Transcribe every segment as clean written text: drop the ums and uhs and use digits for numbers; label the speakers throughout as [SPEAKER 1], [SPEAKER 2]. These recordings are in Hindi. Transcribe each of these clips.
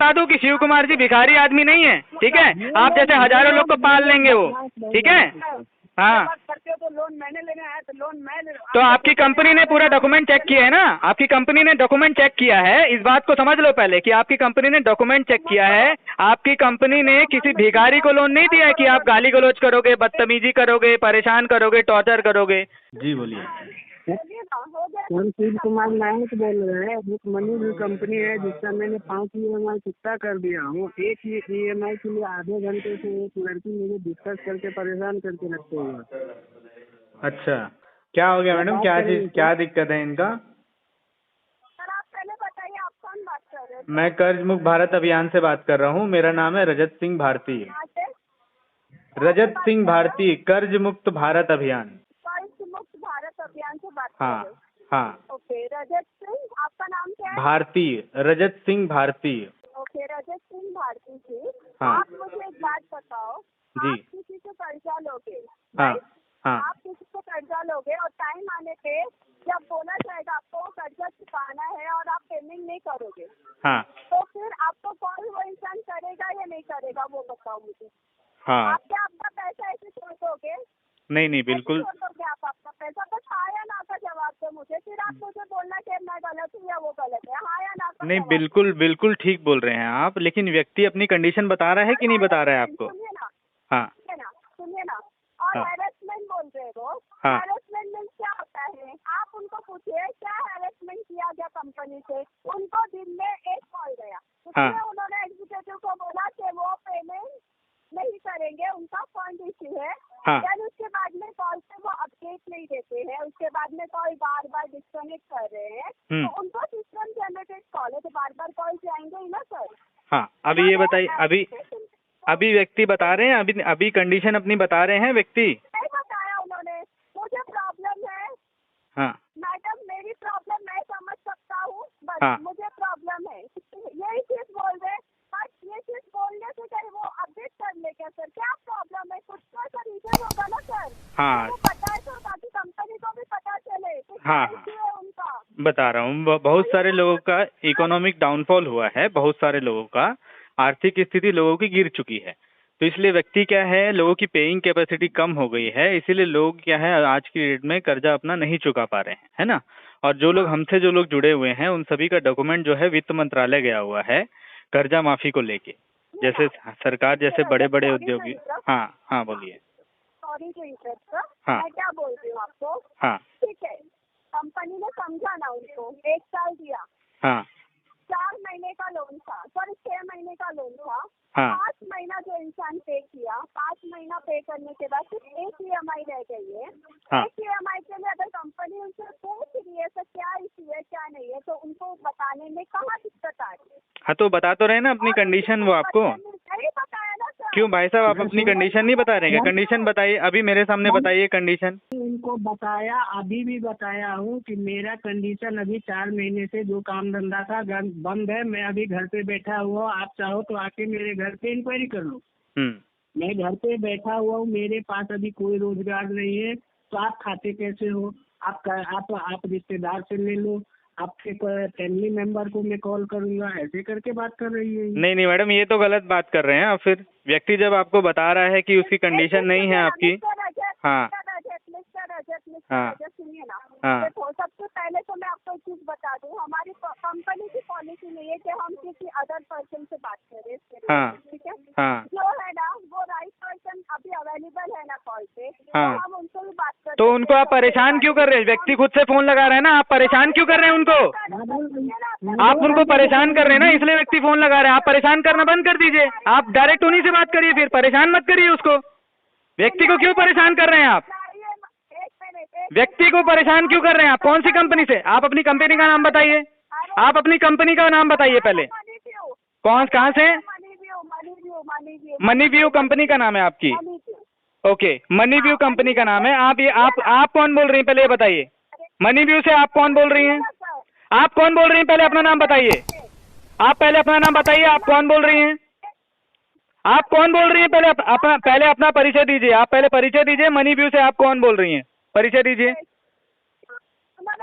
[SPEAKER 1] बता दूं कि शिव कुमार जी भिखारी आदमी नहीं है, ठीक है। आप जैसे हजारों लोग को पाल लेंगे वो, ठीक है। हाँ,
[SPEAKER 2] करते हो तो लोन मैंने लेना है तो लोन मैं ले।
[SPEAKER 1] तो आपकी कंपनी ने पूरा डॉक्यूमेंट चेक किया है ना, आपकी कंपनी ने डॉक्यूमेंट चेक किया है, इस बात को समझ लो पहले कि आपकी कंपनी ने डॉक्यूमेंट चेक किया है। आपकी कंपनी ने किसी भिखारी को लोन नहीं दिया है कि आप गाली गलौज करोगे, बदतमीजी करोगे, परेशान करोगे, टॉर्चर करोगे। जी बोलिए।
[SPEAKER 2] हम शिव कुमार नायक बोल रहे हैं। एक मनी भी कंपनी है जिसका मैंने 5 EMI चुकता कर दिया हूँ। एक ही EMI के लिए आधे घंटे से एक लड़की मुझे डिस्कस करके परेशान करके रखते हुए।
[SPEAKER 1] अच्छा, क्या हो गया मैडम, क्या चीज, क्या दिक्कत है इनका?
[SPEAKER 2] सर आप पहले बताइए, आप कौन बात कर रहे हैं?
[SPEAKER 1] मैं कर्ज मुक्त भारत अभियान से बात कर रहा हूँ। मेरा नाम है रजत सिंह भारती। रजत सिंह भारती, कर्ज मुक्त भारत अभियान।
[SPEAKER 2] कर्ज मुक्त भारत अभियान से बात कर
[SPEAKER 1] हाँ
[SPEAKER 2] रहे हैं?
[SPEAKER 1] हाँ।
[SPEAKER 2] ओके, रजत सिंह, आपका नाम क्या है?
[SPEAKER 1] भारती, रजत सिंह भारती।
[SPEAKER 2] ओके, रजत सिंह भारती जी।
[SPEAKER 1] हाँ
[SPEAKER 2] आप मुझे एक बात बताओ,
[SPEAKER 1] जी।
[SPEAKER 2] आप किसी से कर्जा लोगे,
[SPEAKER 1] हाँ
[SPEAKER 2] राइट?
[SPEAKER 1] हाँ
[SPEAKER 2] आप किसी से कर्जा लोगे और टाइम आने पे जब बोला जाएगा आपको वो कर्जा चुकाना है और आप पेमेंट नहीं करोगे,
[SPEAKER 1] हाँ
[SPEAKER 2] तो फिर आपको कॉल वो इंसान करेगा या नहीं करेगा, वो बताओ मुझे।
[SPEAKER 1] हाँ।
[SPEAKER 2] आप क्या अपना पैसा ऐसे छोड़ दोगे?
[SPEAKER 1] नहीं बिल्कुल
[SPEAKER 2] छोड़ दोगे आप अपना पैसा? बस हाँ या ना का जवाब दो मुझे, फिर आप मुझे बोलना कि मैं गलत हूँ या वो गलत है। हाँ या ना का
[SPEAKER 1] नहीं,
[SPEAKER 2] जवाब
[SPEAKER 1] बिल्कुल बिल्कुल ठीक बोल रहे हैं आप, लेकिन व्यक्ति अपनी कंडीशन बता रहा है कि नहीं बता रहा है आपको?
[SPEAKER 2] सुनिए ना,
[SPEAKER 1] हाँ
[SPEAKER 2] सुनिए ना। और
[SPEAKER 1] हाँ
[SPEAKER 2] हैरेसमेंट बोल रहे हो,
[SPEAKER 1] हाँ।
[SPEAKER 2] हैरेसमेंट मीन्स क्या होता है? आप उनको पूछिए क्या हैरेसमेंट किया गया कंपनी से। उनको दिन में एक कॉल गया, उसमें उन्होंने एग्जीक्यूटिव को बोला कि वो पेमेंट नहीं करेंगे, उनका फंड इश्यू है।
[SPEAKER 1] हाँ।
[SPEAKER 2] देन उसके बाद में कॉल पे वो अपडेट नहीं देते हैं, उसके बाद में कॉल बार बार डिस्कनेक्ट कर रहे हैं, तो उनको सिस्टम जनरेटेड कॉल है तो बार बार कॉल जाएंगे ही ना सर।
[SPEAKER 1] हाँ, अभी ये बताइए, अभी व्यक्ति बता रहे हैं, अभी कंडीशन अपनी बता रहे हैं व्यक्ति?
[SPEAKER 2] नहीं बताया उन्होंने। मुझे प्रॉब्लम है
[SPEAKER 1] हाँ
[SPEAKER 2] मैडम, मेरी प्रॉब्लम मैं समझ सकता हूँ, बस
[SPEAKER 1] हाँ।
[SPEAKER 2] मुझे प्रॉब्लम है, यही चीज बोल रहे। बस ये चीज बोलने से कहीं वो अपडेट कर ले क्या सर? क्या प्रॉब्लम है? कुछ तो ऐसा रीजन होगा ना सर।
[SPEAKER 1] हाँ
[SPEAKER 2] वो पता है सर, बाकी कंपनी को भी पता चले
[SPEAKER 1] हाँ
[SPEAKER 2] है उनका।
[SPEAKER 1] बता रहा हूँ, बहुत सारे लोगों का इकोनॉमिक डाउनफॉल हुआ है, बहुत सारे लोगों का आर्थिक स्थिति लोगों की गिर चुकी है, तो इसलिए व्यक्ति क्या है, लोगों की पेइंग कैपेसिटी कम हो गई है, इसीलिए लोग क्या है आज की डेट में कर्जा अपना नहीं चुका पा रहे हैं, है ना। और जो लोग हमसे जो लोग जुड़े हुए हैं उन सभी का डॉक्यूमेंट जो है वित्त मंत्रालय गया हुआ है कर्जा माफी को लेके, जैसे सरकार जैसे बड़े बड़े उद्योगी। हाँ हाँ बोलिए।
[SPEAKER 2] सॉरी टू इंटरप्ट सर,
[SPEAKER 1] हाँ
[SPEAKER 2] मैं क्या बोल रही हूँ आपको।
[SPEAKER 1] हाँ
[SPEAKER 2] ठीक है, कंपनी ने समझा ना उनको, 1 साल दिया,
[SPEAKER 1] हाँ
[SPEAKER 2] 4 महीने का लोन था, सॉरी 6 महीने का लोन था।
[SPEAKER 1] हाँ
[SPEAKER 2] 5 महीना जो इंसान पे किया, 5 महीना पे करने के बाद सिर्फ एक EMI रह गई है।
[SPEAKER 1] हाँ।
[SPEAKER 2] एक EMI के लिए अगर कंपनी उनसे पूछ रही है तो क्या इश्यू है क्या नहीं है, तो उनको बताने में कहाँ दिक्कत आ रही है?
[SPEAKER 1] हाँ, तो बता तो रहे ना अपनी कंडीशन वो आपको।
[SPEAKER 2] नहीं बताया ना सर।
[SPEAKER 1] क्यों भाई साहब, आप अपनी कंडीशन नहीं बता रहे क्या? कंडीशन बताइए, अभी मेरे सामने बताइए कंडीशन।
[SPEAKER 2] उनको बताया, अभी भी बताया हूँ कि मेरा कंडीशन अभी 4 महीने से जो काम धंधा था बंद है। मैं अभी घर पे बैठा हुआ हूँ, आप चाहो तो आके मेरे घर पे इंक्वायरी कर लो। मैं घर पे बैठा हुआ हूँ, मेरे पास अभी कोई रोजगार नहीं है, तो आप खाते कैसे हो? आप रिश्तेदार से ले लो, आपके फैमिली मेंबर को मैं कॉल करूंगा, ऐसे करके बात कर रही है।
[SPEAKER 1] नहीं मैडम, ये तो गलत बात कर रहे हैं आप। फिर व्यक्ति जब आपको बता रहा है कि उसकी कंडीशन नहीं है आपकी। हाँ हाँ
[SPEAKER 2] सुनिए ना,
[SPEAKER 1] हाँ।
[SPEAKER 2] देखो सबसे पहले तो मैं आपको एक चीज बता दूं, हमारी कंपनी की पॉलिसी नहीं है कि हम किसी अदर पर्सन से बात करें।
[SPEAKER 1] हाँ
[SPEAKER 2] ठीक है।
[SPEAKER 1] हाँ।
[SPEAKER 2] जो है ना वो राइट पर्सन अभी अवेलेबल है ना कॉल पे,
[SPEAKER 1] हाँ।
[SPEAKER 2] तो हम उनको भी बात करते।
[SPEAKER 1] तो उनको आप परेशान क्यों कर रहे हैं? व्यक्ति खुद से फोन लगा रहा है ना, आप परेशान क्यों कर रहे हैं उनको? आप उनको परेशान कर रहे हैं ना, इसलिए व्यक्ति फोन लगा रहे हैं। आप परेशान करना बंद कर दीजिए, आप डायरेक्ट उन्हीं से बात करिए, फिर परेशान मत करिए उसको। व्यक्ति को क्यों परेशान कर रहे हैं आप? व्यक्ति को परेशान क्यों कर रहे हैं आप? कौन सी कंपनी से? आप अपनी कंपनी का नाम बताइए, आप अपनी कंपनी का नाम बताइए पहले। कहाँ से? मनी व्यू कंपनी का नाम है आपकी? ओके, मनी व्यू कंपनी का नाम है। आप कौन बोल रही हैं पहले ये बताइए। मनी व्यू से आप कौन बोल रही हैं? आप कौन बोल रही हैं? पहले अपना नाम बताइए। आप पहले अपना नाम बताइए, आप कौन बोल रही हैं? आप कौन बोल रही हैं? पहले अपना परिचय दीजिए। आप पहले परिचय दीजिए। मनी व्यू से आप कौन बोल रही हैं? परिचय दीजिए।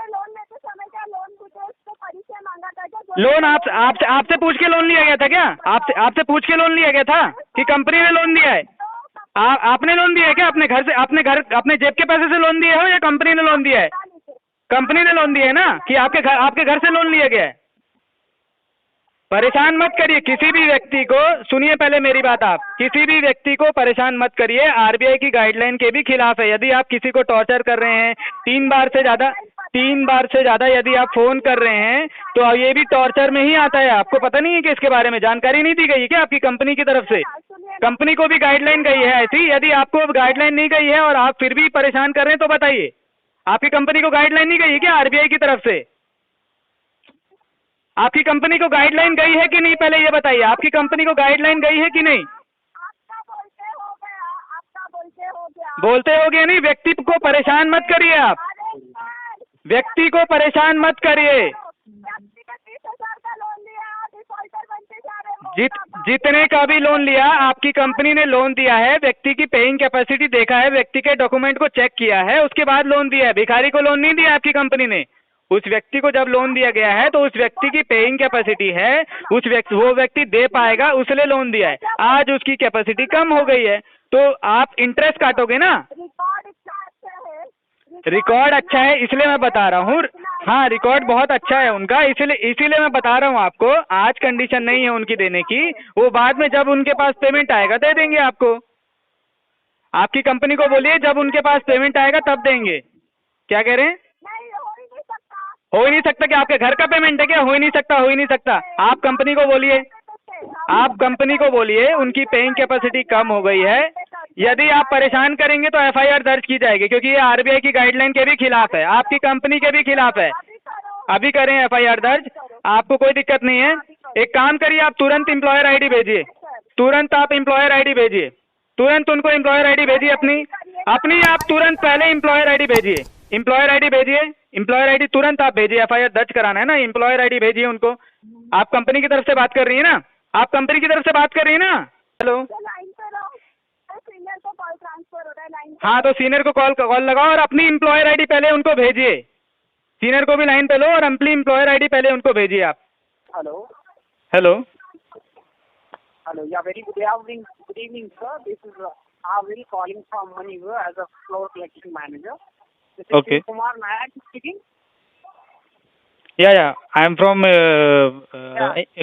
[SPEAKER 2] लोन लेते समय क्या लोन डिटेल्स पे परिचय मांगा था क्या? जो
[SPEAKER 1] लोन आपसे पूछ के लोन लिया गया था क्या? आपसे पूछ के लोन लिया गया था कि कंपनी ने लोन दिया है? आपने लोन दिया है क्या? अपने घर से, अपने जेब के पैसे से लोन दिए हो या कंपनी ने लोन दिया है? कंपनी ने लोन दिया है ना, कि आपके घर से लोन लिया गया है? परेशान मत करिए किसी भी व्यक्ति को। सुनिए पहले मेरी बात, आप किसी भी व्यक्ति को परेशान मत करिए। आरबीआई की गाइडलाइन के भी खिलाफ है। यदि आप किसी को टॉर्चर कर रहे हैं 3 बार से ज़्यादा यदि आप फ़ोन कर रहे हैं तो ये भी टॉर्चर में ही आता है। आपको पता नहीं है कि इसके बारे में जानकारी नहीं दी गई है क्या आपकी कंपनी की तरफ से? कंपनी को भी गाइडलाइन गई है ऐसी। यदि आपको गाइडलाइन नहीं गई है और आप फिर भी परेशान कर रहे हैं तो बताइए, आपकी कंपनी को गाइडलाइन नहीं गई है क्या आरबीआई की तरफ से? आपकी कंपनी को गाइडलाइन गई है कि नहीं, पहले ये बताइए, आपकी कंपनी को गाइडलाइन गई है कि नहीं? बोलते हो गया नहीं। व्यक्ति को परेशान मत करिए आप, व्यक्ति को परेशान मत करिए। जितने का भी लोन लिया, आपकी कंपनी ने लोन दिया है, व्यक्ति की पेइंग कैपेसिटी देखा है, व्यक्ति के डॉक्यूमेंट को चेक किया है, उसके बाद लोन दिया है। भिखारी को लोन नहीं दिया आपकी कंपनी ने। उस व्यक्ति को जब लोन दिया गया है तो उस व्यक्ति की पेइंग कैपेसिटी है, वो व्यक्ति दे पाएगा, उसने लोन दिया है। आज उसकी कैपेसिटी कम हो गई है तो आप इंटरेस्ट काटोगे ना। रिकॉर्ड अच्छा है इसलिए मैं बता रहा हूँ। हाँ, रिकॉर्ड बहुत अच्छा है उनका, इसीलिए मैं बता रहा हूँ आपको। आज कंडीशन नहीं है उनकी देने की, वो बाद में जब उनके पास पेमेंट आएगा दे देंगे आपको। आपकी कंपनी को बोलिए जब उनके पास पेमेंट आएगा तब देंगे। क्या कह रहे हैं? हो ही नहीं सकता कि आपके घर का पेमेंट है क्या? हो ही नहीं सकता, हो ही नहीं सकता। आप कंपनी को बोलिए, उनकी पेइंग कैपेसिटी कम हो गई है। यदि आप परेशान करेंगे तो एफआईआर दर्ज की जाएगी, क्योंकि ये आरबीआई की गाइडलाइन के भी खिलाफ है, आपकी कंपनी के भी खिलाफ है। अभी करें एफआईआर दर्ज, आपको कोई दिक्कत नहीं है। एक काम करिए, आप तुरंत एम्प्लॉयर आईडी भेजिए, तुरंत आप एम्प्लॉयर आईडी भेजिए, तुरंत उनको एम्प्लॉयर आईडी भेजिए अपनी आप तुरंत पहले एम्प्लॉयर आईडी भेजिए, एम्प्लॉयर आईडी तुरंत आप भेजिए। एफआईआर दर्ज कराना है ना, एम्प्लॉयर आईडी भेजिए उनको। आप कंपनी की तरफ से बात कर रही है ना? आप कंपनी की तरफ से बात कर रही है ना? हेलो, हाँ, तो सीनियर को कॉल लगाओ और अपनी एम्प्लॉयर आईडी पहले उनको भेजिए। सीनियर को भी लाइन पे लो और अपनी एम्प्लॉयर आईडी पहले उनको भेजिए आप।
[SPEAKER 3] Hello.
[SPEAKER 1] Hello,
[SPEAKER 3] Hello. Yeah, very good evening, sir. This is Avil calling from Manipur as a floor collection manager. This is
[SPEAKER 1] Okay.
[SPEAKER 3] Kumar Nayak speaking.
[SPEAKER 1] yeah, I am from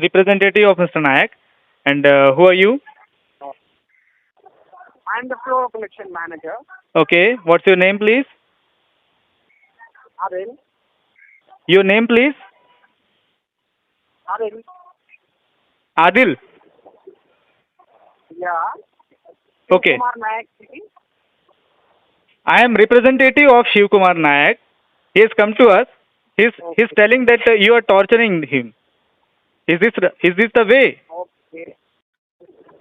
[SPEAKER 1] representative of Mr. Nayak. And who are you?
[SPEAKER 3] I am the floor collection manager.
[SPEAKER 1] Okay, what's your name please?
[SPEAKER 3] Avil.
[SPEAKER 1] Your name please?
[SPEAKER 3] Avil.
[SPEAKER 1] Adil.
[SPEAKER 3] Yeah.
[SPEAKER 1] Okay.
[SPEAKER 3] Kumar Nayak speaking.
[SPEAKER 1] I am representative of Shiv Kumar Nayak. He has come to us. He's telling that you are torturing him. Is this the way?
[SPEAKER 3] Okay.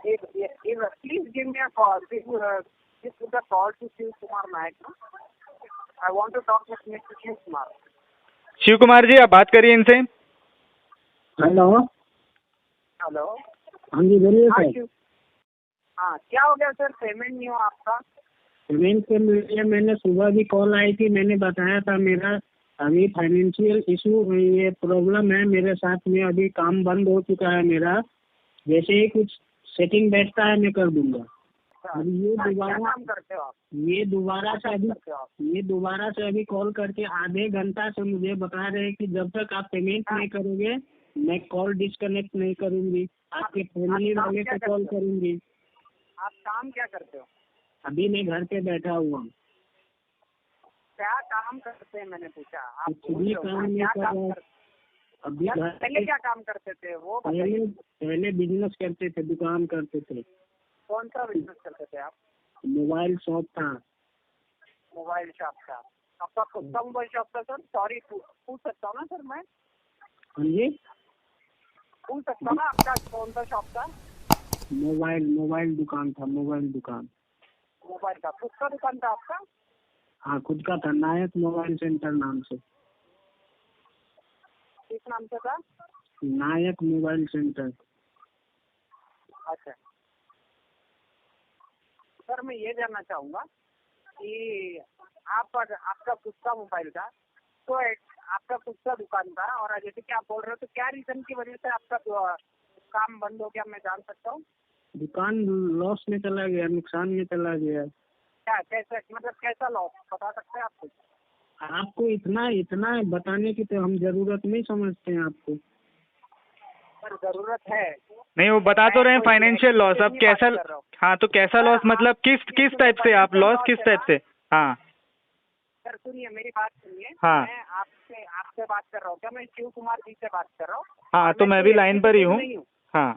[SPEAKER 3] Please give me a call. Please put a call to Shiv Kumar Nayak. I want to talk with Mr. Shiv Kumar.
[SPEAKER 1] Shiv Kumar ji, आप बात करिए इनसे।
[SPEAKER 2] हेलो।
[SPEAKER 3] हेलो।
[SPEAKER 2] हाँ जी, बोलिए
[SPEAKER 3] हाँ,
[SPEAKER 2] सर।
[SPEAKER 3] हाँ, क्या हो गया सर? पेमेंट नहीं हुआ आपका?
[SPEAKER 2] पेमेंट के लिए मैंने सुबह भी कॉल आई थी, मैंने बताया था मेरा अभी फाइनेंशियल इशू, ये प्रॉब्लम है मेरे साथ में, अभी काम बंद हो चुका है मेरा, जैसे ही कुछ सेटिंग बैठता है मैं कर दूंगा। अब ये
[SPEAKER 3] काम करते हो आप?
[SPEAKER 2] दोबारा से अभी कॉल करके आधे घंटा से मुझे बता रहे हैं कि जब तक आप पेमेंट नहीं करोगे मैं कॉल डिस्कनेक्ट नहीं करूंगी, आपके फैमिली वाले को कॉल करूंगी।
[SPEAKER 3] आप काम क्या करते हो?
[SPEAKER 2] अभी मैं घर पे बैठा हुआ हूँ।
[SPEAKER 3] क्या काम करते हैं मैंने पूछा? आप
[SPEAKER 2] भी काम नहीं कर रहा। अभी
[SPEAKER 3] पहले क्या काम करते थे वो?
[SPEAKER 2] पहले बिजनेस करते थे, दुकान करते थे।
[SPEAKER 3] कौन सा बिजनेस करते थे आप?
[SPEAKER 2] मोबाइल शॉप था।
[SPEAKER 3] मोबाइल शॉप था आपका? खुद का मोबाइल शॉप था सर? सॉरी, पूछ सकता हूँ ना सर मैं?
[SPEAKER 2] हाँ जी,
[SPEAKER 3] पूछ सकता हूँ ना आपका कौन सा शॉप था?
[SPEAKER 2] मोबाइल दुकान था। मोबाइल
[SPEAKER 3] का खुद का दुकान था आपका?
[SPEAKER 2] हाँ, खुद का था, नायक मोबाइल सेंटर नाम से।
[SPEAKER 3] किस नाम से था?
[SPEAKER 2] नायक मोबाइल सेंटर।
[SPEAKER 3] अच्छा सर, मैं ये जानना चाहूँगा कि आपका खुद का मोबाइल था, तो आपका खुद का दुकान था, और जैसे कि आप बोल रहे हो, तो क्या रीजन की वजह से आपका काम बंद हो गया, मैं जान सकता हूँ?
[SPEAKER 2] दुकान लॉस में चला गया, नुकसान में चला गया।
[SPEAKER 3] क्या, कैसे, मतलब कैसा लॉस बता सकते हैं आप कुछ?
[SPEAKER 2] आपको इतना बताने की तो हम जरूरत नहीं समझते हैं आपको।
[SPEAKER 3] पर जरूरत है।
[SPEAKER 1] नहीं, वो बता तो रहे हैं फाइनेंशियल लॉस। अब कैसा, हाँ तो कैसा लॉस मतलब किस टाइप से आप लॉस किस टाइप से? हाँ
[SPEAKER 3] सर सुनिए, मेरी बात सुनिए।
[SPEAKER 1] हाँ
[SPEAKER 3] मैं आपसे बात कर रहा हूँ क्या? मैं शिव कुमार जी से बात कर रहा हूँ।
[SPEAKER 1] हाँ, तो मैं भी लाइन पर ही हूँ। हाँ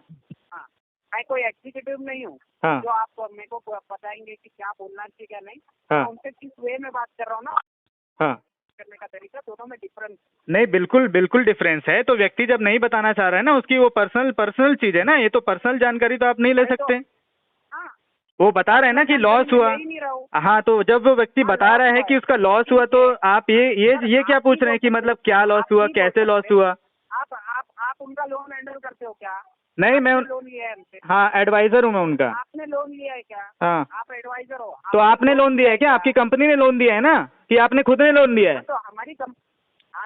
[SPEAKER 3] हाँ, मैं कोई एग्जीक्यूटिव नहीं हूँ
[SPEAKER 1] हाँ
[SPEAKER 3] जो आप मेरे को बताएंगे कि क्या बोलना चाहिए क्या नहीं।
[SPEAKER 1] हाँ
[SPEAKER 3] मैं उनसे किस वे में बात कर रहा हूँ ना,
[SPEAKER 1] हाँ,
[SPEAKER 3] करने का तरीका, दोनों में डिफरेंस।
[SPEAKER 1] नहीं बिल्कुल डिफरेंस है। तो व्यक्ति जब नहीं बताना चाह रहा है ना, उसकी वो पर्सनल चीज है ना, ये तो पर्सनल जानकारी तो आप नहीं ले सकते।
[SPEAKER 3] हाँ,
[SPEAKER 1] वो बता रहे हैं ना कि लॉस हुआ। हाँ, तो जब वो व्यक्ति बता रहा है कि उसका लॉस हुआ, तो आप ये क्या पूछ रहे हैं कि मतलब क्या लॉस हुआ, कैसे लॉस हुआ?
[SPEAKER 3] आप उनका लोन हैंडल करते हो क्या?
[SPEAKER 1] नहीं, मैं
[SPEAKER 3] लोन लिया है हमसे।
[SPEAKER 1] हाँ, एडवाइजर हूँ मैं उनका।
[SPEAKER 3] आपने लोन लिया है क्या?
[SPEAKER 1] हाँ,
[SPEAKER 3] आप एडवाइजर हो।
[SPEAKER 1] तो आपने लोन दिया है क्या? आपकी कंपनी ने लोन दिया है ना, कि आपने खुद ने लोन दिया है?
[SPEAKER 3] तो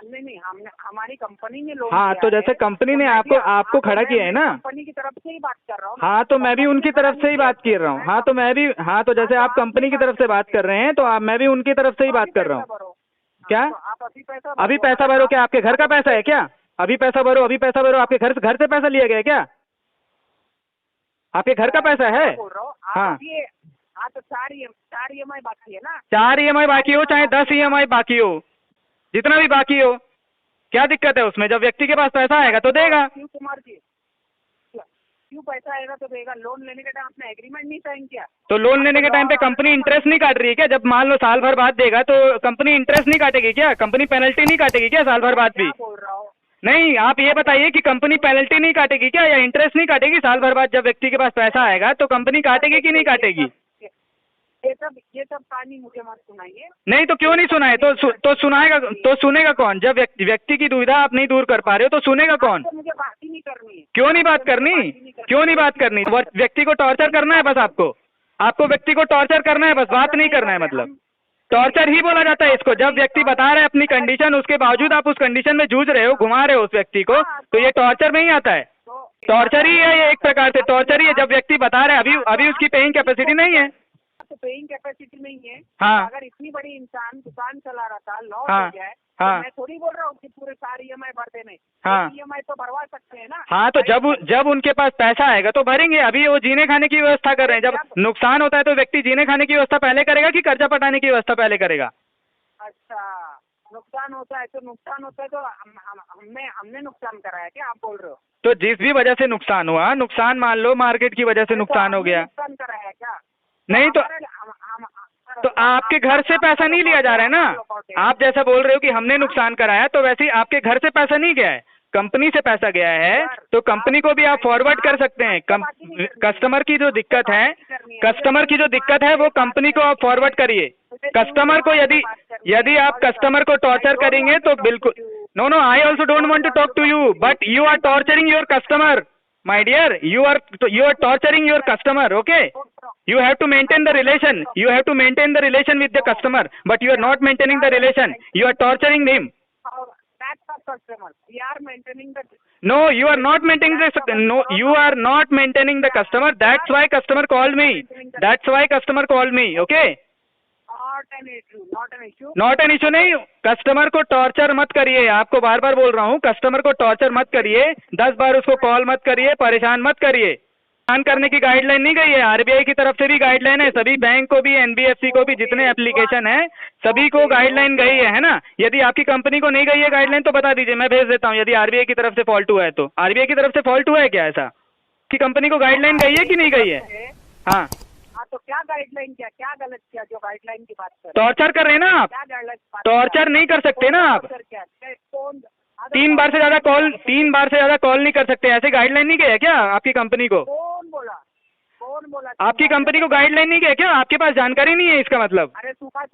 [SPEAKER 3] नहीं, हमारी कंपनी ने लोन
[SPEAKER 1] हाँ,
[SPEAKER 3] दिया
[SPEAKER 1] तो जैसे
[SPEAKER 3] है।
[SPEAKER 1] कंपनी ने आपको खड़ा किया है ना।
[SPEAKER 3] कंपनी की तरफ से ही बात कर रहा हूँ।
[SPEAKER 1] हाँ, तो मैं भी उनकी तरफ से ही बात कर रहा हूँ। हाँ, तो मैं भी, हाँ तो जैसे आप कंपनी की तरफ से बात कर रहे हैं, तो मैं भी उनकी तरफ से ही बात कर रहा हूँ। क्या?
[SPEAKER 3] आप
[SPEAKER 1] अभी पैसा भरो क्या? आपके घर का पैसा है क्या? अभी पैसा भरो, अभी पैसा भरो। आपके घर से पैसा लिया गया है क्या? आपके घर का पैसा है?
[SPEAKER 3] बोल रहा हूँ।
[SPEAKER 1] हाँ,
[SPEAKER 3] तो 4 EMI बाकी है ना?
[SPEAKER 1] 4 EMI बाकी हो चाहे 10 EMI बाकी हो, जितना भी बाकी हो, क्या दिक्कत है उसमें? जब व्यक्ति के पास पैसा आएगा तो देगा।
[SPEAKER 3] शिव कुमार जी, क्यों पैसा आएगा तो देगा? लोन लेने के टाइम आपने एग्रीमेंट नहीं साइन किया?
[SPEAKER 1] तो लोन लेने के टाइम पे कंपनी इंटरेस्ट नहीं काट रही है क्या? जब मान लो साल भर बाद देगा तो कंपनी इंटरेस्ट नहीं काटेगी क्या? कंपनी पेनल्टी नहीं काटेगी क्या साल भर बाद भी?
[SPEAKER 3] बोल रहा हूँ।
[SPEAKER 1] नहीं, आप ये बताइए कि कंपनी पेनल्टी नहीं काटेगी क्या, या इंटरेस्ट नहीं काटेगी साल भर बाद? जब व्यक्ति के पास पैसा आएगा तो कंपनी काटेगी कि नहीं काटेगी?
[SPEAKER 3] ये सब कहानी मुझे मत सुनाइए।
[SPEAKER 1] नहीं, तो क्यों नहीं सुनाए? तो सुनाएगा, तो सुनेगा कौन? जब व्यक्ति की दुविधा आप नहीं दूर कर पा रहे हो तो सुनेगा कौन?
[SPEAKER 3] तो मुझे बात ही नहीं करनी है।
[SPEAKER 1] क्यों नहीं बात करनी? क्यों नहीं बात करनी? व्यक्ति को टॉर्चर करना है बस आपको व्यक्ति को टॉर्चर करना है बस, बात नहीं करना है। मतलब टॉर्चर ही बोला जाता है इसको। जब व्यक्ति बता रहा है अपनी कंडीशन, उसके बावजूद आप उस कंडीशन में जूझ रहे हो, घुमा रहे हो उस व्यक्ति को, तो ये टॉर्चर में ही आता है। टॉर्चर ही है ये, एक प्रकार से टॉर्चर ही है। जब व्यक्ति बता रहा है अभी उसकी पेइंग कैपेसिटी नहीं है।
[SPEAKER 3] तो पेइंग कैपेसिटी नहीं है।
[SPEAKER 1] हाँ,
[SPEAKER 3] अगर इतनी बड़ी इंसान दुकान चला रहा था, लॉस
[SPEAKER 1] हाँ,
[SPEAKER 3] हो जाए,
[SPEAKER 1] हाँ,
[SPEAKER 3] तो मैं थोड़ी बोल रहा हूँ कि पूरे 4 EMI भर देने।
[SPEAKER 1] हाँ,
[SPEAKER 3] EMI तो भरवा सकते हैं ना।
[SPEAKER 1] हाँ, तो जब उनके पास पैसा आएगा तो भरेंगे। अभी वो जीने खाने की व्यवस्था कर रहे हैं। जब नुकसान होता है तो व्यक्ति जीने खाने की व्यवस्था पहले करेगा कि कर्जा पटाने की व्यवस्था पहले करेगा?
[SPEAKER 3] अच्छा, नुकसान होता है तो हमने नुकसान कराया क्या, आप बोल रहे हो?
[SPEAKER 1] तो जिस भी वजह से नुकसान हुआ, नुकसान मान लो मार्केट की वजह से नुकसान हो गया,
[SPEAKER 3] नुकसान कराया क्या?
[SPEAKER 1] नहीं तो आपके घर से पैसा नहीं लिया जा रहा है ना। आप जैसा बोल रहे हो कि हमने नुकसान कराया, तो वैसे ही आपके घर से पैसा नहीं गया है, कंपनी से पैसा गया है। तो कंपनी को भी आप फॉरवर्ड कर सकते हैं। कस्टमर की जो दिक्कत है वो कंपनी को आप फॉरवर्ड करिए। कस्टमर को यदि आप कस्टमर को टॉर्चर करेंगे तो बिल्कुल, no, I also don't want to talk to you, but you are torturing your customer, my dear. You are torturing your customer. Okay, you have to maintain the relation with the customer, but you are not maintaining the relation. You are torturing him.
[SPEAKER 3] That's our customer. We are maintaining the.
[SPEAKER 1] No, you are not maintaining the customer. That's why customer called me. Okay, not an issue नहीं। कस्टमर को टॉर्चर मत करिए, आपको बार बार बोल रहा हूँ, कस्टमर को टॉर्चर मत करिए, 10 बार उसको कॉल मत करिए, परेशान मत करिए। परेशान करने की गाइडलाइन नहीं गई है, आरबीआई की तरफ से भी गाइडलाइन है, सभी बैंक को भी, एनबीएफसी को भी, जितने एप्लीकेशन है सभी को गाइडलाइन गई है ना। यदि आपकी कंपनी को नहीं गई है गाइडलाइन तो बता दीजिए, मैं भेज देता हूँ। यदि आरबीआई की तरफ से फॉल्ट हुआ है तो आरबीआई की तरफ से फॉल्ट हुआ है क्या ऐसा कि कंपनी को गाइडलाइन गई है कि नहीं गई है? हाँ,
[SPEAKER 3] तो क्या गाइडलाइन किया, क्या गलत किया जो गाइडलाइन की बात कर?
[SPEAKER 1] टॉर्चर कर रहे हैं ना आप, टॉर्चर नहीं कर सकते ना आप। 3 बार से ज्यादा कॉल नहीं कर सकते, ऐसे गाइडलाइन नहीं गया क्या आपकी कंपनी को?
[SPEAKER 3] कौन बोला?
[SPEAKER 1] आपकी कंपनी को गाइडलाइन नहीं गया क्या? आपके पास जानकारी नहीं है इसका मतलब?
[SPEAKER 3] अरे सुबह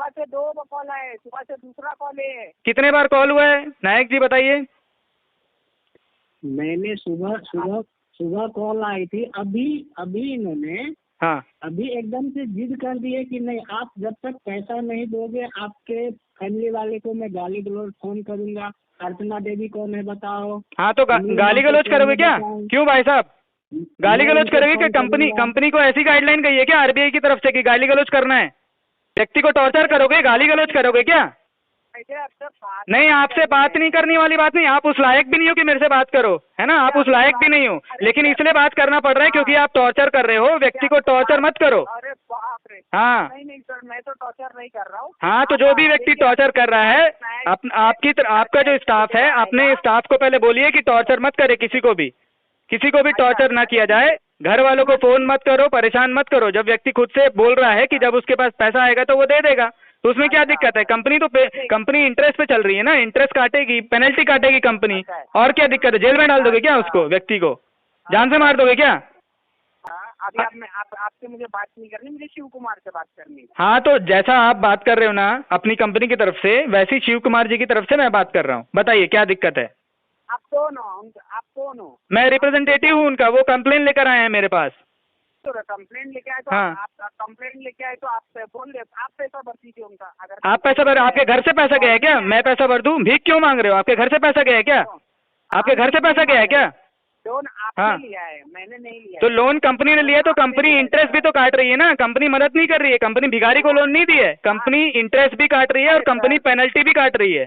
[SPEAKER 3] से 2 कॉल आए, सुबह से दूसरा कॉल है।
[SPEAKER 1] कितने बार कॉल हुआ है नायक जी बताइए?
[SPEAKER 2] मैंने सुबह कॉल आई थी, अभी इन्होंने
[SPEAKER 1] हाँ
[SPEAKER 2] अभी एकदम से जिद कर दिए कि नहीं, आप जब तक पैसा नहीं दोगे आपके फैमिली वाले को मैं गाली गलौज फोन करूंगा। अर्चना देवी कौन है बताओ?
[SPEAKER 1] हाँ, तो गाली गलौज करोगे क्या? क्यों भाई साहब, गाली गलौज करोगे क्या? कंपनी को ऐसी गाइडलाइन गई है क्या आरबीआई की तरफ से कि गाली गलौज करना है? व्यक्ति को टॉर्चर करोगे, गाली गलौज करोगे क्या? नहीं, आपसे बात नहीं करने वाली बात नहीं, आप उस लायक भी नहीं हो कि मेरे से बात करो, है ना? आप उस लायक भी नहीं हो, लेकिन इसलिए बात करना पड़ रहा है क्योंकि आप टॉर्चर कर रहे हो। व्यक्ति को टॉर्चर मत करो।
[SPEAKER 3] अरे बाप रे।
[SPEAKER 1] हाँ
[SPEAKER 3] नहीं सर, मैं तो टॉर्चर नहीं कर रहा हूँ।
[SPEAKER 1] हाँ, तो जो भी व्यक्ति टॉर्चर कर रहा है, आपका जो स्टाफ है, अपने स्टाफ को पहले बोलिए कि टॉर्चर मत करे किसी को भी टॉर्चर ना किया जाए। घर वालों को फोन मत करो, परेशान मत करो। जब व्यक्ति खुद से बोल रहा है कि जब उसके पास पैसा आएगा तो वो दे देगा, तो उसमें क्या दिक्कत है? कंपनी इंटरेस्ट पे चल रही है ना, इंटरेस्ट काटेगी, पेनल्टी काटेगी कंपनी, और क्या दिक्कत है? जेल में डाल दोगे क्या उसको, व्यक्ति को जान से मार दोगे क्या?
[SPEAKER 3] अभी आपसे मुझे बात नहीं करनी, मुझे शिव कुमार से बात करनी है।
[SPEAKER 1] हाँ, तो जैसा आप बात कर रहे हो ना अपनी कंपनी की तरफ से, वैसी शिव कुमार जी की तरफ से मैं बात कर रहा हूँ। बताइए क्या दिक्कत है?
[SPEAKER 3] आप कौन हो?
[SPEAKER 1] मैं रिप्रेजेंटेटिव हूँ उनका, वो कंप्लेन लेकर आए हैं मेरे पास।
[SPEAKER 3] तो कंप्लेन लेके आए तो
[SPEAKER 1] हाँ।
[SPEAKER 3] आप कंप्लेन लेके आए तो आप बोल रहे, आप पैसा भर दीजिए उनका। अगर
[SPEAKER 1] आप पैसा भर, आपके घर से पैसा गया है क्या? मैं पैसा भर दूं? भीख क्यों मांग रहे हो? आपके घर से पैसा गया है क्या? आपके घर से पैसा गया है क्या?
[SPEAKER 3] लोन आपने लिया है, मैंने नहीं लिया।
[SPEAKER 1] तो लोन कंपनी ने लिया तो कंपनी इंटरेस्ट भी तो काट रही है ना। कंपनी मदद नहीं कर रही है, कंपनी भिखारी को लोन नहीं दी है, कंपनी इंटरेस्ट भी काट रही है और कंपनी पेनल्टी भी काट रही है।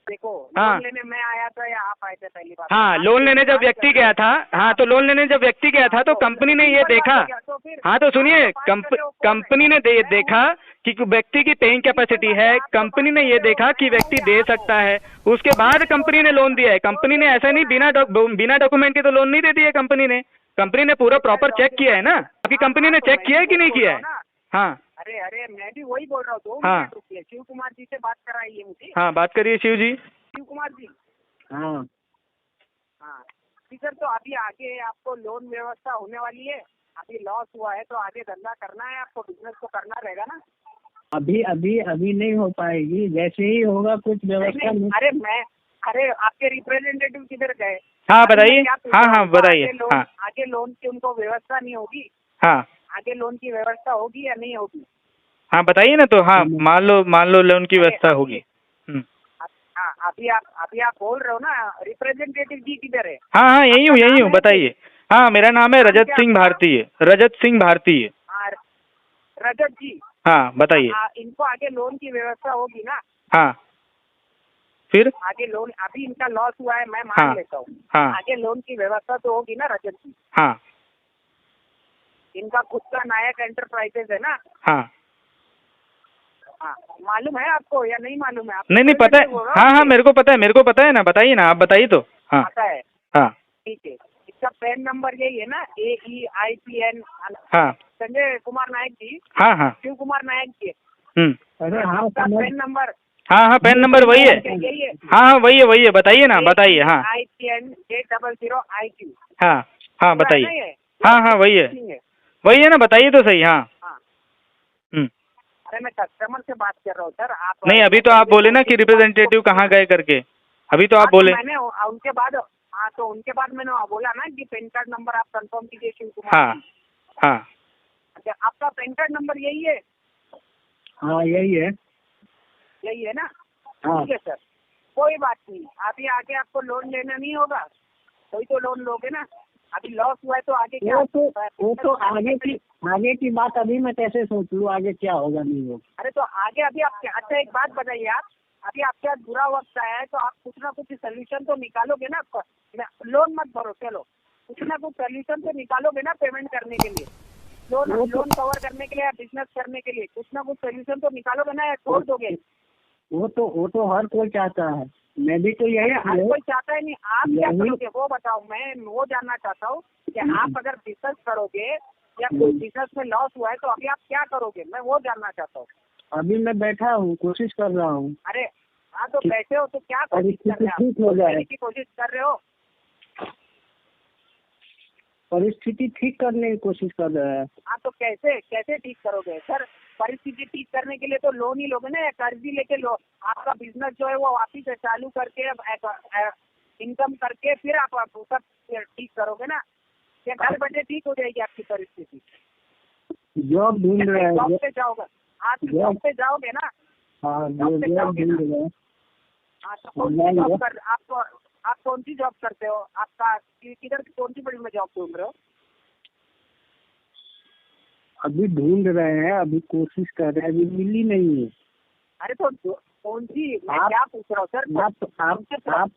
[SPEAKER 3] देखो,
[SPEAKER 1] हाँ।
[SPEAKER 3] लोन लेने मैं आया था या आप आए थे पहली बार?
[SPEAKER 1] हाँ, लोन लेने जब व्यक्ति गया था, हाँ, तो लोन लेने जब व्यक्ति गया था तो कंपनी ने ये देखा, हाँ, तो सुनिए, कंपनी ने देखा कि व्यक्ति की पेइंग कैपेसिटी है, कंपनी ने ये देखा कि व्यक्ति दे सकता है, उसके बाद कंपनी ने लोन दिया है। कंपनी ने ऐसा नहीं बिना डॉक्यूमेंट के तो लोन नहीं दे दिया कंपनी ने पूरा प्रॉपर चेक किया है ना। आपकी कंपनी ने चेक किया है कि नहीं किया है? हाँ।
[SPEAKER 3] अरे मैं भी वही बोल रहा हूँ।
[SPEAKER 1] हाँ।
[SPEAKER 3] शिव कुमार जी से बात कराइए मुझे।
[SPEAKER 1] हाँ, बात करिए शिव जी।
[SPEAKER 3] शिव कुमार जी।
[SPEAKER 2] हाँ
[SPEAKER 3] हाँ जी सर, तो अभी आगे आपको लोन व्यवस्था होने वाली है। अभी लॉस हुआ है तो आगे धंधा करना है आपको, बिजनेस तो करना रहेगा ना।
[SPEAKER 2] अभी नहीं हो पाएगी, जैसे ही होगा कुछ व्यवस्था।
[SPEAKER 3] अरे आपके रिप्रेजेंटेटिव किधर गए?
[SPEAKER 1] हाँ बताइए। हाँ बताइए। हाँ,
[SPEAKER 3] आगे लोन की उनको व्यवस्था नहीं होगी?
[SPEAKER 1] हाँ,
[SPEAKER 3] आगे लोन की व्यवस्था होगी या नहीं होगी?
[SPEAKER 1] हाँ बताइए ना। तो हाँ, मान लो लोन की व्यवस्था होगी।
[SPEAKER 3] हाँ, अभी आप बोल रहे हो ना, रिप्रेजेंटेटिव जी किधर है?
[SPEAKER 1] हाँ, यही हूँ बताइए। हाँ, मेरा नाम है रजत सिंह भारतीय।
[SPEAKER 3] हाँ, रजत जी।
[SPEAKER 1] हाँ बताइए।
[SPEAKER 3] इनको आगे लोन की व्यवस्था होगी ना?
[SPEAKER 1] हाँ, फिर
[SPEAKER 3] आगे लोन, अभी इनका लॉस हुआ है, मैं मान लेता हूँ।
[SPEAKER 1] हाँ,
[SPEAKER 3] आगे लोन की व्यवस्था तो होगी ना रजत जी?
[SPEAKER 1] हाँ,
[SPEAKER 3] इनका खुद का नायक एंटरप्राइजेज है ना?
[SPEAKER 1] हाँ,
[SPEAKER 3] हाँ, मालूम है आपको या नहीं मालूम है?
[SPEAKER 1] नहीं पता है। हाँ, मेरे को पता है ना। बताइए ना, आप बताइए तो। हाँ,
[SPEAKER 3] पता है।
[SPEAKER 1] हाँ,
[SPEAKER 3] ठीक है, इसका पैन नंबर यही है ना, AEIPN?
[SPEAKER 1] हाँ,
[SPEAKER 3] संजय कुमार नायक जी।
[SPEAKER 1] हाँ,
[SPEAKER 3] शिव कुमार नायक जी।
[SPEAKER 2] अरे हाँ,
[SPEAKER 3] पैन नंबर।
[SPEAKER 1] हाँ, पैन नंबर वही है। हाँ, वही है। बताइए ना, बताइए। हाँ,
[SPEAKER 3] IPN 800IQ।
[SPEAKER 1] हाँ बताइए। हाँ, वही है ना, बताइए तो सही। हाँ।
[SPEAKER 3] अरे मैं कस्टमर से बात कर रहा हूँ सर। आप
[SPEAKER 1] नहीं, अभी तो आप बोले ना कि रिप्रेजेंटेटिव कहाँ गए करके, अभी तो आप बोले।
[SPEAKER 3] मैंने उनके बाद मैंने बोला ना कि पैन कार्ड नंबर आप कंफर्म कीजिए शिव कुमार।
[SPEAKER 1] हाँ।
[SPEAKER 3] अच्छा, आपका पैन कार्ड नंबर यही है?
[SPEAKER 2] हाँ, यही है ना?
[SPEAKER 3] ठीक है सर, कोई बात नहीं। अभी आगे आपको लोन लेना नहीं होगा, कोई तो लोन लोगे ना। अभी लॉस हुआ है तो आगे क्या?
[SPEAKER 2] वो तो आगे की बात अभी मैं कैसे सोच लूँ आगे क्या होगा नहीं होगा।
[SPEAKER 3] अरे तो आगे अभी आप, अच्छा एक बात बताइए, आप अभी आपके पास बुरा वक्त आया है तो आप कुछ ना कुछ सोल्यूशन तो निकालोगे ना। लोन मत भरो, चलो कुछ ना कुछ सोल्यूशन तो निकालोगे ना पेमेंट करने के लिए। लोन कवर करने के लिए या बिजनेस करने के लिए कुछ ना कुछ सोल्यूशन तो निकालोगे ना, या छोड़ दोगे?
[SPEAKER 2] वो तो हर कोई चाहता है, मैं भी तो यही।
[SPEAKER 3] हर कोई चाहता है नहीं, आप क्या करोगे वो बताओ। मैं वो जानना चाहता हूँ कि आप अगर बिजनेस करोगे या कोई बिजनेस में लॉस हुआ है तो अभी आप क्या करोगे, मैं वो जानना चाहता हूँ।
[SPEAKER 2] अभी मैं बैठा हूँ, कोशिश कर रहा हूँ।
[SPEAKER 3] अरे हाँ, तो बैठे हो तो क्या कोशिश कर रहे हो?
[SPEAKER 2] ठीक हो जाए
[SPEAKER 3] की कोशिश कर रहे हो?
[SPEAKER 2] परिस्थिति ठीक करने की कोशिश कर रहे हैं।
[SPEAKER 3] हाँ, तो कैसे ठीक करोगे सर? परिस्थिति ठीक करने के लिए तो लोन ही लोगे ना, या कर्ज ही लेके लो। आपका बिजनेस जो है वो वापिस चालू करके इनकम करके फिर आप सब ठीक करोगे ना, या घर बैठे ठीक हो जाएगी आपकी परिस्थिति?
[SPEAKER 2] जॉब ढूंढ रहे हैं।
[SPEAKER 3] जॉब पे जाओगे आप, जॉब पे जाओगे ना?
[SPEAKER 2] हाँ,
[SPEAKER 3] जॉब पे जाओगे ना?
[SPEAKER 2] ढूंढ रहे हैं।
[SPEAKER 3] हाँ, तो कौन सी जॉब कर आप कौन सी जॉब करते हो? आपका किधर कौन सी फील्ड में जॉब ढूंढ रहे हो?
[SPEAKER 2] अभी ढूंढ रहे हैं, अभी कोशिश कर रहे हैं, अभी मिली नहीं है।
[SPEAKER 3] अरे तो कौन सी, मैं क्या पूछ रहा हूँ सर?
[SPEAKER 2] आप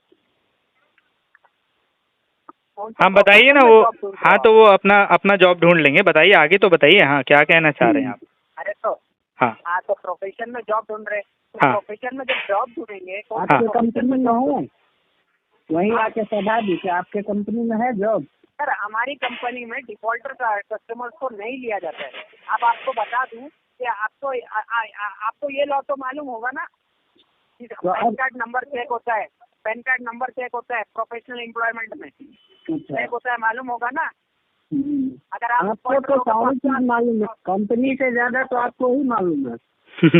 [SPEAKER 1] हाँ बताइए ना वो। हाँ तो वो अपना जॉब ढूंढ लेंगे। बताइए आगे तो बताइए। हाँ क्या कहना चाह रहे हैं आप?
[SPEAKER 3] अरे तो
[SPEAKER 1] हाँ
[SPEAKER 3] तो प्रोफेशन में जॉब ढूंढ रहे हैं, तो
[SPEAKER 1] हाँ।
[SPEAKER 3] प्रोफेशन में जब जॉब ढूंढेंगे
[SPEAKER 2] आपके कंपनी में हो, वहीं आके सलाह दी कि आपके कंपनी में है जॉब।
[SPEAKER 3] सर हमारी कंपनी में डिफॉल्टर कस्टमर्स को नहीं लिया जाता है। अब आपको बता दूं कि आपको ये लॉ तो मालूम होगा ना, पैन कार्ड नंबर चेक होता है, पैन कार्ड नंबर चेक होता है प्रोफेशनल एम्प्लॉयमेंट में चेक होता है, मालूम होगा ना? अगर
[SPEAKER 2] आपको तो सारी चीज मालूम है, कंपनी से ज्यादा तो आपको ही मालूम है।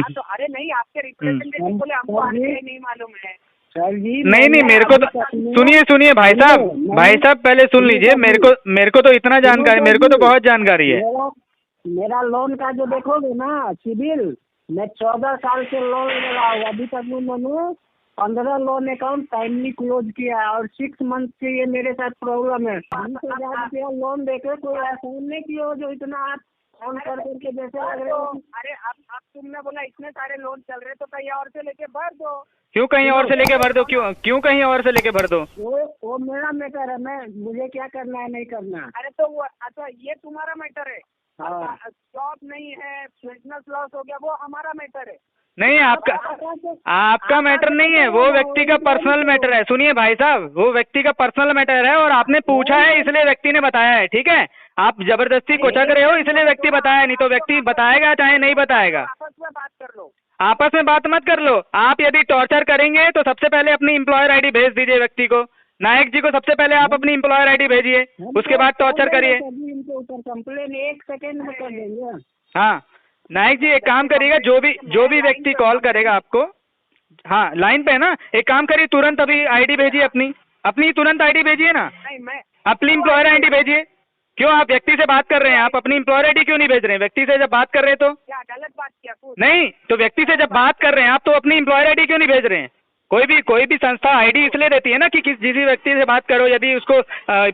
[SPEAKER 3] तो अरे नहीं, आपके रिप्रेजेंटेटिव बोले हमको आगे नहीं मालूम है।
[SPEAKER 2] सर जी
[SPEAKER 1] नहीं मेरे को तो सुनिए भाई साहब पहले सुन लीजिए। मेरे को तो इतना जानकारी, मेरे को तो बहुत जानकारी है।
[SPEAKER 2] मेरा लोन का जो देखोगे ना सिविल, मैं 14 साल से लोन ले रहा हूँ, अभी तक मैंने 15 लोन अकाउंट टाइमली क्लोज किया है और 6 मंथ से ये मेरे साथ प्रॉब्लम है। 20,000 रुपया लोन देके कोई ऐसा नहीं किया जो इतना आप फोन कर करके जैसे लग रहे हो।
[SPEAKER 3] अरे अब तुमने बोला इतने सारे लोन चल रहे तो कहीं और से लेके भर दो।
[SPEAKER 1] क्यों कहीं और से लेके भर दो? क्यों कहीं और से लेके भर दो?
[SPEAKER 2] वो मेरा मैटर है, मुझे क्या करना है नहीं करना।
[SPEAKER 3] अरे तो वो अच्छा ये तुम्हारा मैटर है।
[SPEAKER 2] हाँ।
[SPEAKER 3] जॉब नहीं है, बिजनेस लॉस हो गया, वो हमारा मैटर है।
[SPEAKER 1] नहीं आपका मैटर नहीं है, वो व्यक्ति का पर्सनल मैटर है। सुनिए भाई साहब, वो व्यक्ति का पर्सनल मैटर है और आपने पूछा है इसलिए व्यक्ति ने बताया है, ठीक है? आप जबरदस्ती कोचक रहे हो इसलिए व्यक्ति बताया, नहीं तो व्यक्ति बताएगा चाहे नहीं बताएगा।
[SPEAKER 3] आपस में बात कर लो।
[SPEAKER 1] आपस में बात मत कर लो। आप यदि टॉर्चर करेंगे तो सबसे पहले अपनी एम्प्लॉयर आईडी भेज दीजिए व्यक्ति को। नायक जी को सबसे पहले आप अपनी एम्प्लॉयर आईडी भेजिए, उसके बाद टॉर्चर करिए।
[SPEAKER 2] कंप्लेन 1 सेकेंड में कर देंगे।
[SPEAKER 1] हाँ नायक जी एक काम करिएगा, जो भी व्यक्ति कॉल करेगा आपको, हाँ लाइन पे है ना, एक काम करिए तुरंत अभी आईडी भेजिए, अपनी तुरंत आईडी भेजिए ना, अपनी एम्प्लॉयर आईडी भेजिए। क्यों आप व्यक्ति से बात कर रहे हैं, आप अपनी एम्प्लॉयर आईडी क्यों नहीं भेज रहे हैं? व्यक्ति से जब बात कर रहे हैं तो
[SPEAKER 3] क्या गलत बात किया?
[SPEAKER 1] नहीं, तो व्यक्ति से जब बात कर रहे हैं आप तो अपनी एम्प्लॉयर आईडी क्यों नहीं भेज रहे हैं? कोई भी संस्था आईडी इसलिए देती है ना कि जिस व्यक्ति से बात करो, यदि उसको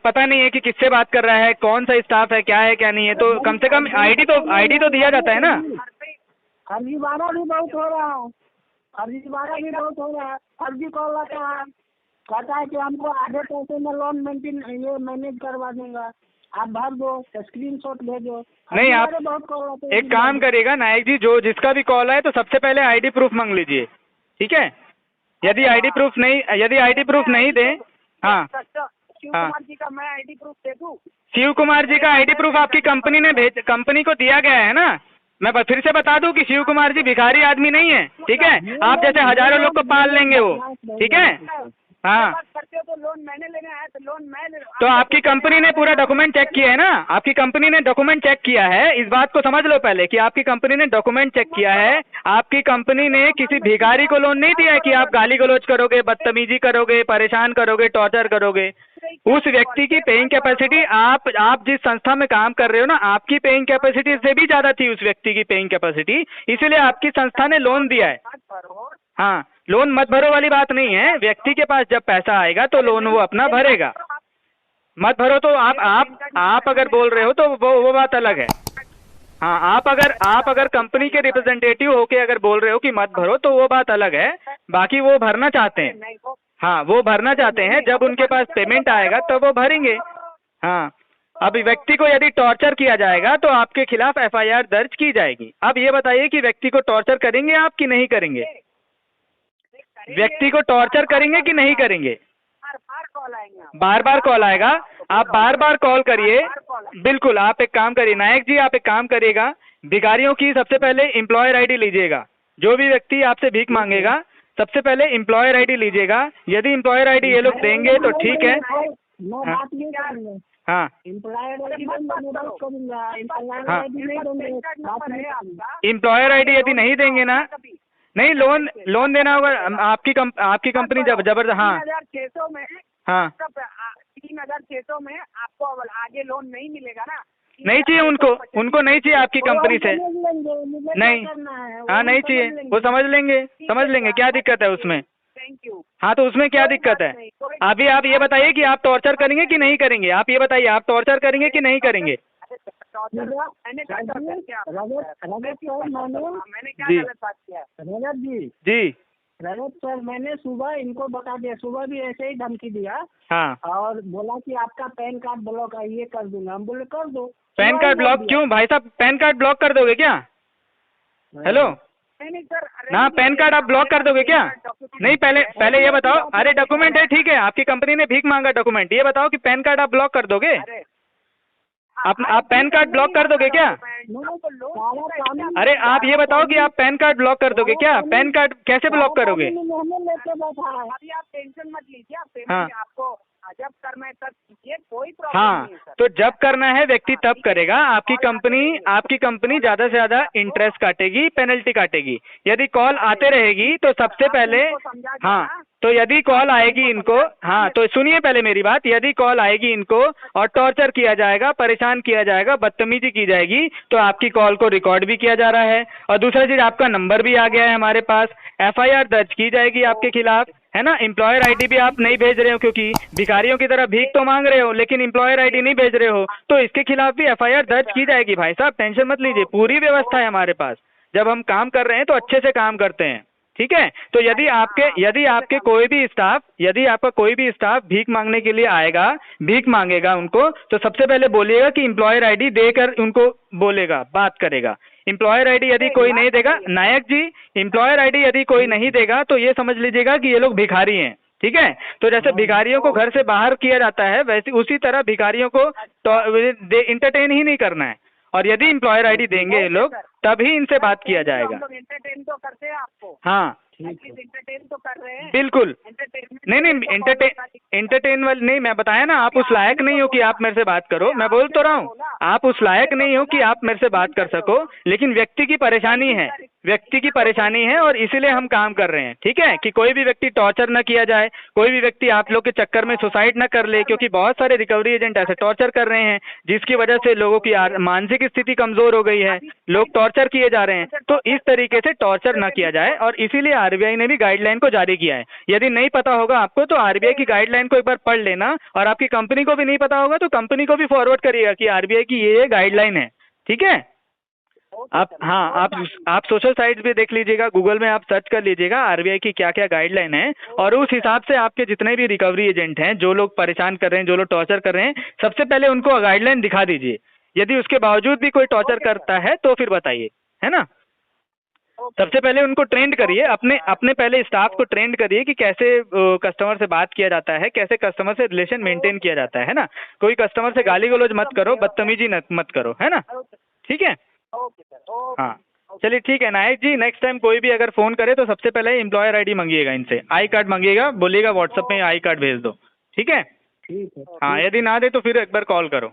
[SPEAKER 1] पता नहीं है कि किससे बात कर रहा है, कौन सा स्टाफ है, क्या है क्या नहीं है, तो कम से कम आईडी तो दिया जाता है ना।
[SPEAKER 2] फर्जीवाड़ा भी बहुत हो रहा है, फर्जी कॉल आता है, कहता है कि हमको आधे पैसे में लोन मैनेज करवा दूंगा, आप भर दो, स्क्रीनशॉट भेजो।
[SPEAKER 1] नहीं आप एक काम करिएगा नायक जी, जिसका भी कॉल आए तो सबसे पहले आईडी प्रूफ मांग लीजिए, ठीक है? यदि आईडी प्रूफ नहीं दे, हाँ
[SPEAKER 3] शिव कुमार जी का मैं आईडी प्रूफ दे दूं?
[SPEAKER 1] शिव कुमार जी का आईडी प्रूफ आपकी कंपनी को दिया गया है ना। मैं फिर से बता दूं कि शिव कुमार जी भिखारी आदमी नहीं है, ठीक है? आप जैसे हजारों लोग को पाल लेंगे वो, ठीक है? हाँ
[SPEAKER 3] करते हो तो लोन मैंने लेना है तो लोन मैं
[SPEAKER 1] तो आपकी कंपनी ने पूरा डॉक्यूमेंट चेक किया है ना, आपकी कंपनी ने डॉक्यूमेंट चेक किया है, इस बात को समझ लो पहले कि आपकी कंपनी ने डॉक्यूमेंट चेक किया है। आपकी कंपनी ने किसी भिखारी को लोन नहीं दिया है कि आप गाली गलौज करोगे, बदतमीजी करोगे, परेशान करोगे, टॉर्चर करोगे। उस व्यक्ति की पेइंग कैपेसिटी, आप जिस संस्था में काम कर रहे हो ना, आपकी पेइंग कैपेसिटी से भी ज्यादा थी उस व्यक्ति की पेइंग कैपेसिटी, इसीलिए आपकी संस्था ने लोन दिया है। हाँ लोन मत भरो वाली बात नहीं है, व्यक्ति के पास जब पैसा आएगा तो लोन वो अपना भरेगा। मत भरो तो आप अगर बोल रहे हो तो वो बात अलग है। हाँ आप अगर कंपनी के रिप्रेजेंटेटिव होके अगर बोल रहे हो कि मत भरो तो वो बात अलग है। बाकी वो भरना चाहते हैं, हाँ वो भरना चाहते हैं, जब उनके पास पेमेंट आएगा तो वो भरेंगे। हाँ अब व्यक्ति को यदि टॉर्चर किया जाएगा तो आपके खिलाफ FIR दर्ज की जाएगी। अब ये बताइए कि व्यक्ति को टॉर्चर करेंगे आप कि नहीं करेंगे? व्यक्ति को टॉर्चर करेंगे कि नहीं करेंगे? बार बार कॉल आएगा, आप बार बार कॉल करिए। बिल्कुल आप एक काम करिए नायक जी, आप एक काम करिएगा, भिखारियों की सबसे पहले एम्प्लॉयर आईडी लीजिएगा। जो भी व्यक्ति आपसे भीख मांगेगा सबसे पहले एम्प्लॉयर आईडी लीजिएगा। यदि एम्प्लॉयर आईडी ये लोग देंगे तो ठीक है। हाँ एम्प्लॉयर आईडी यदि नहीं देंगे ना, नहीं लोन देना होगा। आपकी कंपनी जबरदस्त, हाँ
[SPEAKER 3] 3,600 में,
[SPEAKER 1] हाँ
[SPEAKER 3] 3,600 में आपको आगे लोन नहीं मिलेगा ना।
[SPEAKER 1] नहीं चाहिए उनको नहीं चाहिए आपकी कंपनी से, नहीं, हाँ नहीं चाहिए, वो समझ लेंगे क्या दिक्कत है उसमें।
[SPEAKER 3] Thank you.
[SPEAKER 1] हाँ तो उसमें क्या दिक्कत है? अभी आप ये बताइए कि आप टॉर्चर करेंगे कि नहीं करेंगे, आप ये बताइए आप टॉर्चर करेंगे कि नहीं करेंगे?
[SPEAKER 3] मैंने क्या
[SPEAKER 2] रजत
[SPEAKER 1] जी
[SPEAKER 3] गलत बात किया?
[SPEAKER 1] जी
[SPEAKER 2] रजत सर, मैंने सुबह इनको बता दिया, सुबह भी ऐसे ही धमकी दिया
[SPEAKER 1] हाँ।
[SPEAKER 2] और बोला कि आपका पैन कार्ड ब्लॉक है, ये कर दूंगा। हम बोले कर दो।
[SPEAKER 1] पैन कार्ड ब्लॉक क्यों भाई साहब, पैन कार्ड ब्लॉक कर दोगे क्या? हेलो
[SPEAKER 3] नहीं सर,
[SPEAKER 1] ना, पैन कार्ड आप ब्लॉक कर दोगे क्या? नहीं, पहले ये बताओ, अरे डॉक्यूमेंट है ठीक है, आपकी कंपनी ने भीख मांगा डॉक्यूमेंट, ये बताओ कि पैन कार्ड आप ब्लॉक कर दोगे? आप पैन कार्ड ब्लॉक कर दोगे क्या? अरे आप ये बताओ कि आप पैन कार्ड ब्लॉक कर दोगे क्या? पैन कार्ड कैसे ब्लॉक करोगे?
[SPEAKER 3] अभी आप टेंशन मत लीजिए, आप
[SPEAKER 1] हाँ।
[SPEAKER 3] पेमेंट आपको जब करना है तब कीजिए, कोई प्रॉब्लम
[SPEAKER 1] हाँ
[SPEAKER 3] नहीं है सर।
[SPEAKER 1] तो जब करना है व्यक्ति तब करेगा। आपकी कंपनी ज्यादा से ज्यादा इंटरेस्ट काटेगी, पेनल्टी काटेगी। यदि कॉल आते रहेगी तो सबसे पहले, हाँ तो यदि कॉल आएगी इनको, हाँ तो सुनिए पहले मेरी बात, यदि कॉल आएगी इनको और टॉर्चर किया जाएगा, परेशान किया जाएगा, बदतमीजी की जाएगी, तो आपकी कॉल को रिकॉर्ड भी किया जा रहा है और दूसरा चीज आपका नंबर भी आ गया है हमारे पास, FIR दर्ज की जाएगी आपके खिलाफ, है ना। एम्प्लॉयर ID भी आप नहीं भेज रहे हो, क्योंकि भिखारियों की तरह भीख तो मांग रहे हो लेकिन एम्प्लॉयर ID नहीं भेज रहे हो, तो इसके खिलाफ भी FIR दर्ज की जाएगी। भाई साहब टेंशन मत लीजिए, पूरी व्यवस्था है हमारे पास। जब हम काम कर रहे हैं तो अच्छे से काम करते हैं, ठीक है। तो यदि आपका कोई भी स्टाफ भीख मांगने के लिए आएगा, भीख मांगेगा उनको, तो सबसे पहले बोलिएगा कि एम्प्लॉयर ID देकर उनको बोलेगा, बात करेगा। एम्प्लॉयर ID यदि कोई नहीं देगा, नायक जी, एम्प्लॉयर ID यदि कोई नहीं देगा तो ये समझ लीजिएगा कि ये लोग भिखारी हैं, ठीक है। तो जैसे भिखारियों को घर से बाहर किया जाता है, वैसे उसी तरह भिखारियों को इंटरटेन ही नहीं करना है। और यदि एम्प्लॉयर ID देंगे ये लोग, तभी इनसे बात किया जाएगा।
[SPEAKER 3] एंटरटेन तो करते हैं आपको,
[SPEAKER 1] हाँ
[SPEAKER 3] एंटरटेन तो कर रहे हैं,
[SPEAKER 1] बिल्कुल। नहीं एंटरटेन वाली नहीं, मैं बताया ना, आप उस लायक नहीं हो कि आप मेरे से बात करो, मैं बोल तो रहा हूँ, आप उस लायक नहीं हो कि आप मेरे से बात कर सको, लेकिन व्यक्ति की परेशानी है और इसीलिए हम काम कर रहे हैं, ठीक है, कि कोई भी व्यक्ति टॉर्चर न किया जाए, कोई भी व्यक्ति आप लोग के चक्कर में सुसाइड न कर ले, क्योंकि बहुत सारे रिकवरी एजेंट ऐसे टॉर्चर कर रहे हैं जिसकी वजह से लोगों की मानसिक स्थिति कमजोर हो गई है, लोग टॉर्चर किए जा रहे हैं। तो इस तरीके से टॉर्चर न किया जाए और इसीलिए RBI ने भी गाइडलाइन को जारी किया है। यदि नहीं पता होगा आपको तो RBI की गाइडलाइन को एक बार पढ़ लेना, और आपकी कंपनी को भी नहीं पता होगा तो कंपनी को भी फॉरवर्ड करिएगा कि RBI की ये गाइडलाइन है, ठीक है। आप सोशल साइट्स भी देख लीजिएगा, गूगल में आप सर्च कर लीजिएगा RBI की क्या क्या गाइडलाइन है, और उस हिसाब से आपके जितने भी रिकवरी एजेंट हैं, जो लोग परेशान कर रहे हैं, जो लोग टॉर्चर कर रहे हैं, सबसे पहले उनको गाइडलाइन दिखा दीजिए। यदि उसके बावजूद भी कोई टॉर्चर करता है तो फिर बताइए, है ना। सबसे पहले उनको ट्रेंड करिए, अपने पहले स्टाफ को ट्रेंड करिए कि कैसे कस्टमर से बात किया जाता है, कैसे कस्टमर से रिलेशन मेंटेन किया जाता है ना। कोई कस्टमर से गाली गलौज मत करो, बदतमीजी मत करो, है ना, ठीक है। हाँ चलिए ठीक है नायक जी, नेक्स्ट टाइम कोई भी अगर फ़ोन करे तो सबसे पहले एम्प्लॉयर ID मंगिएगा, इनसे आई कार्ड मंगिएगा, बोलिएगा व्हाट्सएप में आई कार्ड भेज दो, ठीक है। हाँ यदि ना दे तो फिर एक बार कॉल करो।